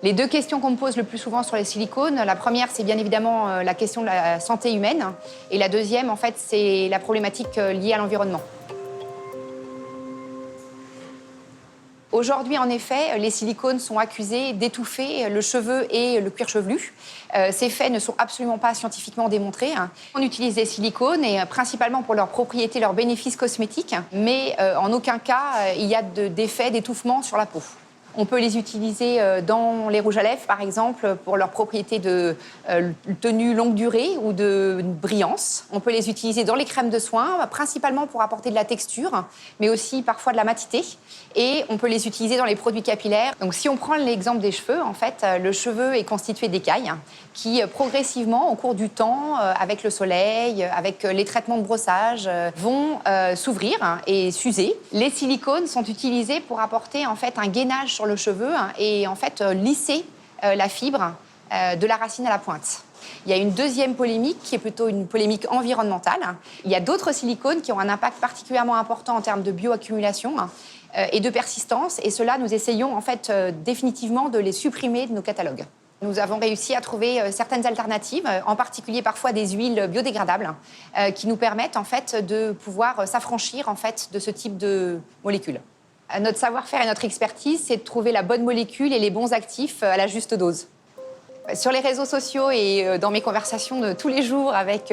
Les deux questions qu'on me pose le plus souvent sur les silicones, la première, c'est bien évidemment la question de la santé humaine. Et la deuxième, en fait, c'est la problématique liée à l'environnement. Aujourd'hui, en effet, les silicones sont accusés d'étouffer le cheveu et le cuir chevelu. Ces faits ne sont absolument pas scientifiquement démontrés. On utilise des silicones et principalement pour leurs propriétés, leurs bénéfices cosmétiques, mais en aucun cas il y a d'effet d'étouffement sur la peau. On peut les utiliser dans les rouges à lèvres, par exemple, pour leurs propriétés de tenue longue durée ou de brillance. On peut les utiliser dans les crèmes de soins, principalement pour apporter de la texture, mais aussi parfois de la matité. Et on peut les utiliser dans les produits capillaires. Donc, si on prend l'exemple des cheveux, en fait, le cheveu est constitué d'écailles qui, progressivement, au cours du temps, avec le soleil, avec les traitements de brossage, vont s'ouvrir et s'user. Les silicones sont utilisés pour apporter, en fait, un gainage sur le cheveu et en fait lisser la fibre de la racine à la pointe. Il y a une deuxième polémique qui est plutôt une polémique environnementale. Il y a d'autres silicones qui ont un impact particulièrement important en termes de bioaccumulation et de persistance, et cela, nous essayons en fait définitivement de les supprimer de nos catalogues. Nous avons réussi à trouver certaines alternatives, en particulier parfois des huiles biodégradables, qui nous permettent en fait de pouvoir s'affranchir en fait de ce type de molécules. Notre savoir-faire et notre expertise, c'est de trouver la bonne molécule et les bons actifs à la juste dose. Sur les réseaux sociaux et dans mes conversations de tous les jours avec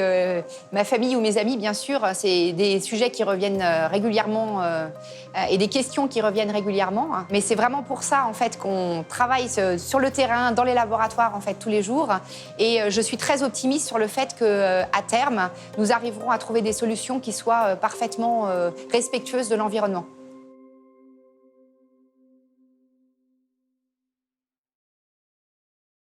ma famille ou mes amis, bien sûr, c'est des sujets qui reviennent régulièrement et des questions qui reviennent régulièrement. Mais c'est vraiment pour ça, en fait, qu'on travaille sur le terrain, dans les laboratoires, en fait, tous les jours. Et je suis très optimiste sur le fait qu'à terme, nous arriverons à trouver des solutions qui soient parfaitement respectueuses de l'environnement.